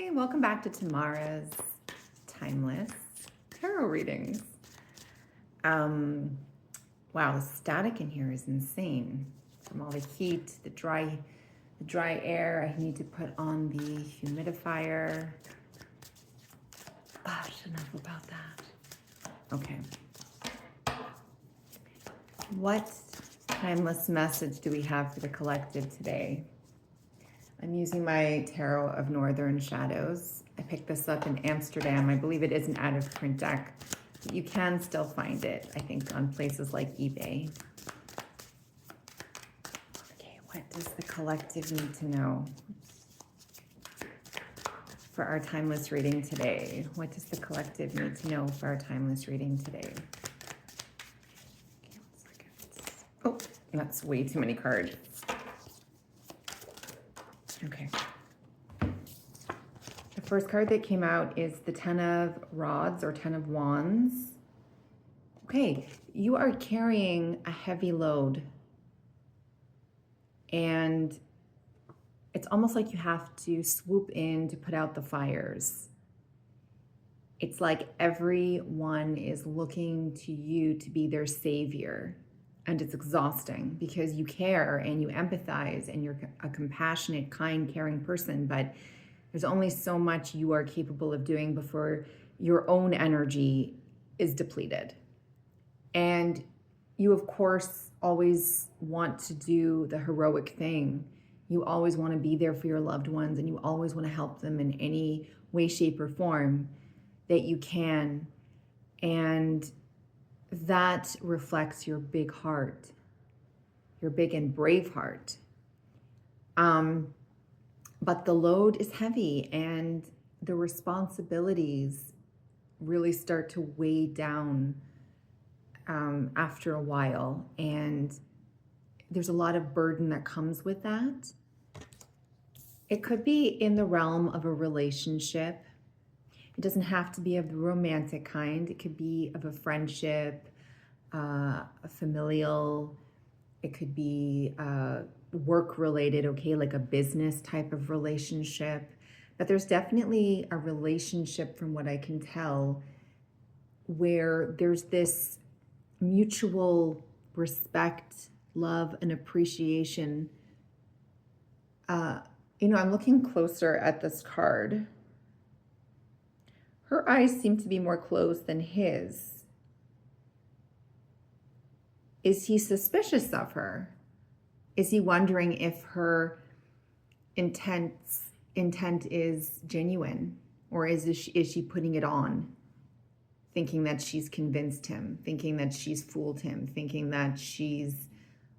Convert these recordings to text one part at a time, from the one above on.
Hi, welcome back to Tamara's Timeless Tarot Readings. Wow, the static in here is insane. From all the heat, the dry air. I need to put on the humidifier. Gosh, enough about that. Okay. What timeless message do we have for the collective today? I'm using my Tarot of Northern Shadows. I picked this up in Amsterdam. I believe it is an out-of-print deck. But you can still find it, I think, on places like eBay. Okay, what does the collective need to know for our timeless reading today? What does the collective need to know for our timeless reading today? Okay, 1 second. Oh, that's way too many cards. Okay. The first card that came out is the 10 of Rods or 10 of Wands. Okay, you are carrying a heavy load. And it's almost like you have to swoop in to put out the fires. It's like everyone is looking to you to be their savior. And it's exhausting because you care and you empathize and you're a compassionate, kind, caring person, but there's only so much you are capable of doing before your own energy is depleted. And you, of course, always want to do the heroic thing. You always want to be there for your loved ones and you always want to help them in any way, shape, or form that you can. And that reflects your big heart, your big and brave heart. But the load is heavy and the responsibilities really start to weigh down after a while. And there's a lot of burden that comes with that. It could be in the realm of a relationship. It doesn't have to be of the romantic kind. It could be of a friendship, a familial. It could be work-related, okay, like a business type of relationship. But there's definitely a relationship, from what I can tell, where there's this mutual respect, love, and appreciation. I'm looking closer at this card. Her eyes seem to be more closed than his. Is he suspicious of her? Is he wondering if her intent is genuine? Or is she putting it on? Thinking that she's convinced him, thinking that she's fooled him, thinking that she's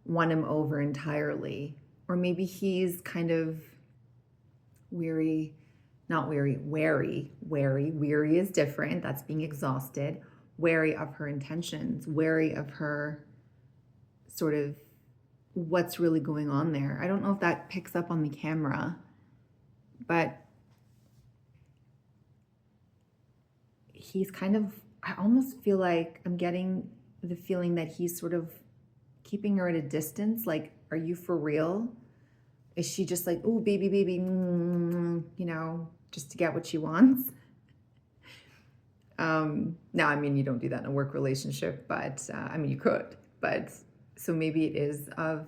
won him over entirely. Or maybe he's kind of wary is different. That's being exhausted. Wary of her intentions, wary of her sort of what's really going on there. I don't know if that picks up on the camera, but he's kind of, I almost feel like I'm getting the feeling that he's sort of keeping her at a distance. Like, are you for real? Is she just like, oh, baby, just to get what she wants? Now, I mean, you don't do that in a work relationship, but you could. But so maybe it is of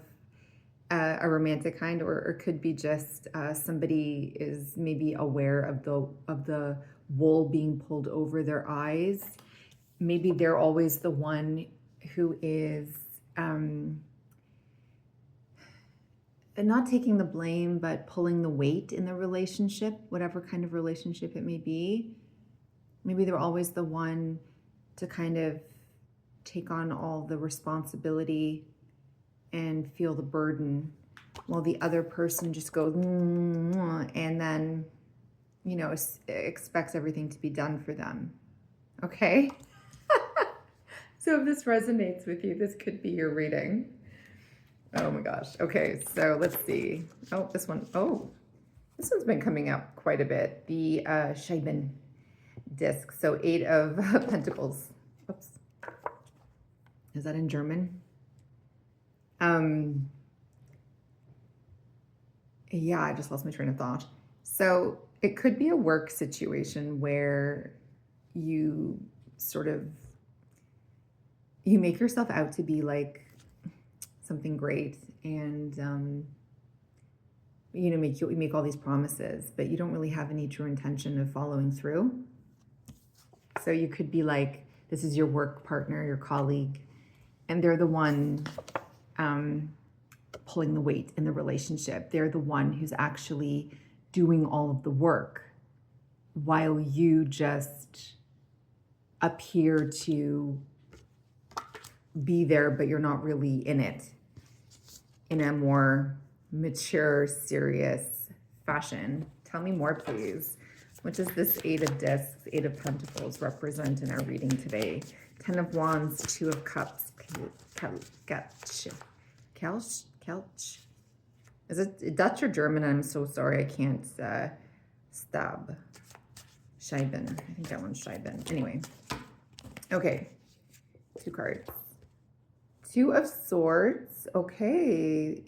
a romantic kind, or it could be just somebody is maybe aware of the wool being pulled over their eyes. Maybe they're always the one who is not taking the blame, but pulling the weight in the relationship, whatever kind of relationship it may be. Maybe they're always the one to kind of take on all the responsibility and feel the burden, while the other person just goes, and then, expects everything to be done for them. Okay? So if this resonates with you, this could be your reading. Oh my gosh. Okay, so let's see. This one's been coming up quite a bit. The Scheiben disc. So 8 of Pentacles. Oops. Is that in German? Yeah, I just lost my train of thought. So it could be a work situation where you sort of you make yourself out to be like something great, and you make all these promises, but you don't really have any true intention of following through. So you could be like, this is your work partner, your colleague, and they're the one pulling the weight in the relationship. They're the one who's actually doing all of the work, while you just appear to be there, but you're not really in it, in a more mature, serious fashion. Tell me more, please. What does this Eight of Discs, Eight of Pentacles represent in our reading today? Ten of Wands, Two of Cups, Kelch. Is it Dutch or German? I'm so sorry, I can't stab. Scheiben. I think that one's Scheiben. Anyway. Okay. Two cards. Two of Swords. Okay.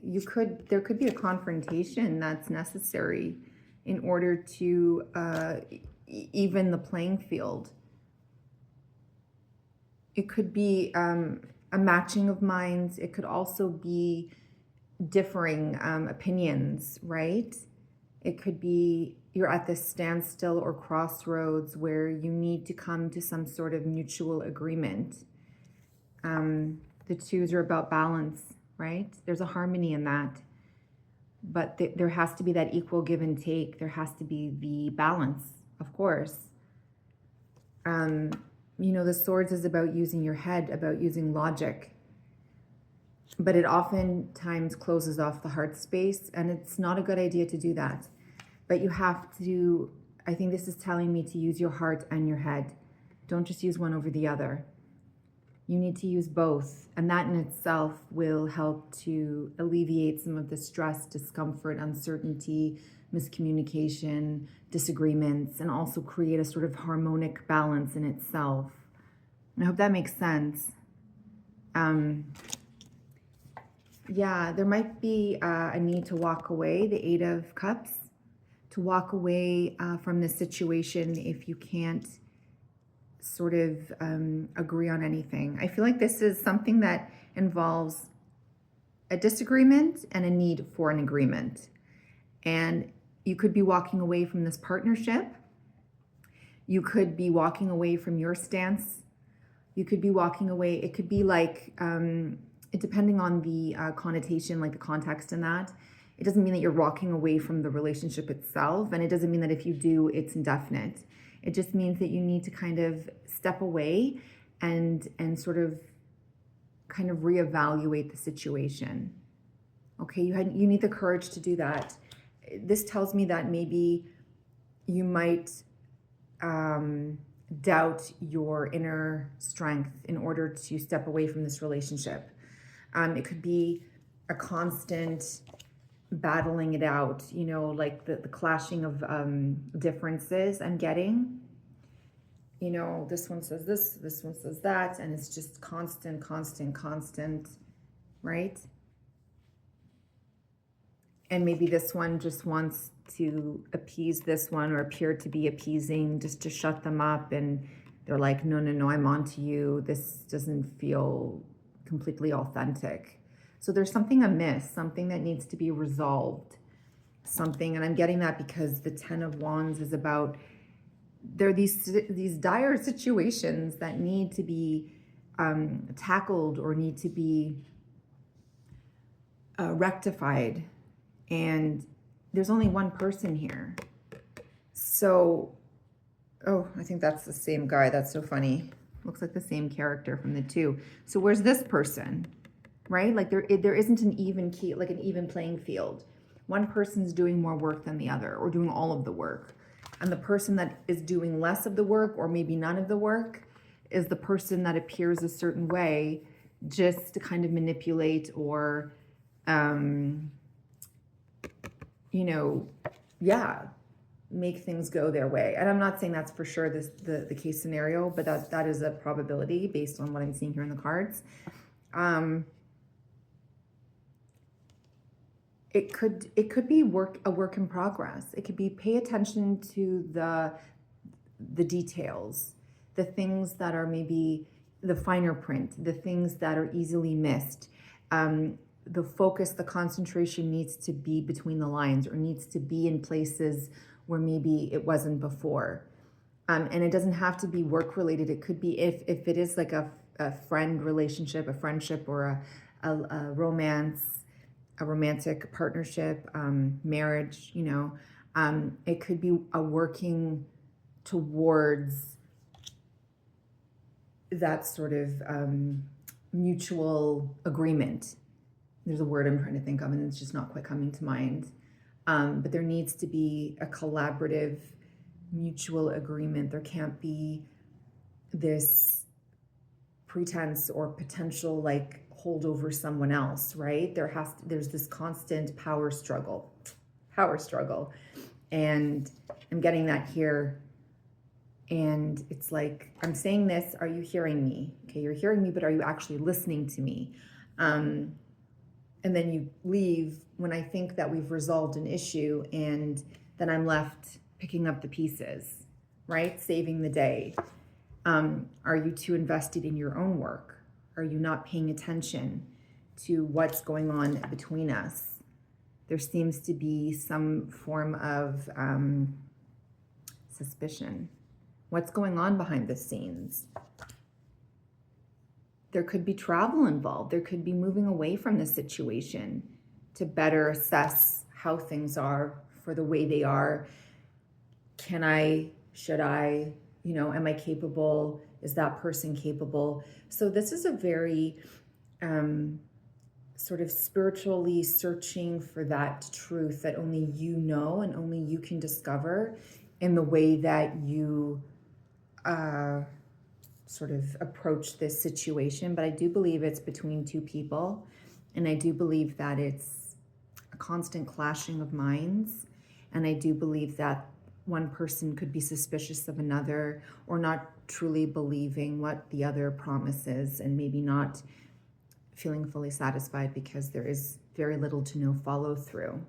There could be a confrontation that's necessary in order to even the playing field. It could be a matching of minds. It could also be differing opinions, right? It could be you're at this standstill or crossroads where you need to come to some sort of mutual agreement. The twos are about balance, right? There's a harmony in that. But there has to be that equal give and take. There has to be the balance, of course. The Swords is about using your head, about using logic. But it oftentimes closes off the heart space, and it's not a good idea to do that. But you have to, I think this is telling me to use your heart and your head. Don't just use one over the other. You need to use both, and that in itself will help to alleviate some of the stress, discomfort, uncertainty, miscommunication, disagreements, and also create a sort of harmonic balance in itself. I hope that makes sense. Yeah, there might be a need to walk away, the Eight of Cups, to walk away from this situation if you can't sort of agree on anything. I feel like this is something that involves a disagreement and a need for an agreement. And you could be walking away from this partnership. You could be walking away from your stance. You could be walking away. It could be like, depending on the connotation, like the context in that, it doesn't mean that you're walking away from the relationship itself. And it doesn't mean that if you do, it's indefinite. It just means that you need to kind of step away and sort of kind of reevaluate the situation. Okay, you need the courage to do that. This tells me that maybe you might doubt your inner strength in order to step away from this relationship. It could be a constant battling it out, like the clashing of differences I'm getting. This one says this one says that, and it's just constant, right? And maybe this one just wants to appease this one or appear to be appeasing just to shut them up. And they're like, no, I'm on to you. This doesn't feel completely authentic. So there's something amiss, something that needs to be resolved, something. And I'm getting that because the Ten of Wands is about, there are these dire situations that need to be tackled or need to be rectified. And there's only one person here. So, I think that's the same guy. That's so funny. Looks like the same character from the two. So where's this person, right? Like there isn't an even playing field. One person's doing more work than the other, or doing all of the work. And the person that is doing less of the work, or maybe none of the work, is the person that appears a certain way just to kind of manipulate or, make things go their way. And I'm not saying that's for sure the case scenario, but that is a probability based on what I'm seeing here in the cards. it could be a work in progress. It could be pay attention to the details, the things that are maybe the finer print, the things that are easily missed. The focus, the concentration needs to be between the lines, or needs to be in places where maybe it wasn't before. And it doesn't have to be work related. It could be, if it is like a friend relationship, a friendship, or a romance, a romantic partnership, marriage, it could be a working towards that sort of mutual agreement. There's a word I'm trying to think of, and it's just not quite coming to mind. But there needs to be a collaborative mutual agreement. There can't be this pretense or potential like hold over someone else, right? There's this constant power struggle. And I'm getting that here. And it's like, I'm saying this, are you hearing me? Okay, you're hearing me, but are you actually listening to me? And then you leave when I think that we've resolved an issue, and then I'm left picking up the pieces, right? Saving the day. Are you too invested in your own work? Are you not paying attention to what's going on between us? There seems to be some form of suspicion. What's going on behind the scenes? There could be travel involved. There could be moving away from the situation to better assess how things are for the way they are. Can I, should I, am I capable? Is that person capable? So this is a very sort of spiritually searching for that truth that only you know and only you can discover in the way that you sort of approach this situation. But I do believe it's between two people, and I do believe that it's a constant clashing of minds, and I do believe that one person could be suspicious of another, or not truly believing what the other promises, and maybe not feeling fully satisfied because there is very little to no follow through.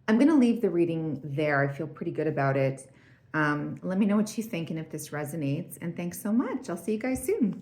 I'm going to leave the reading there. I feel pretty good about it. Let me know what you think and if this resonates. And thanks so much. I'll see you guys soon.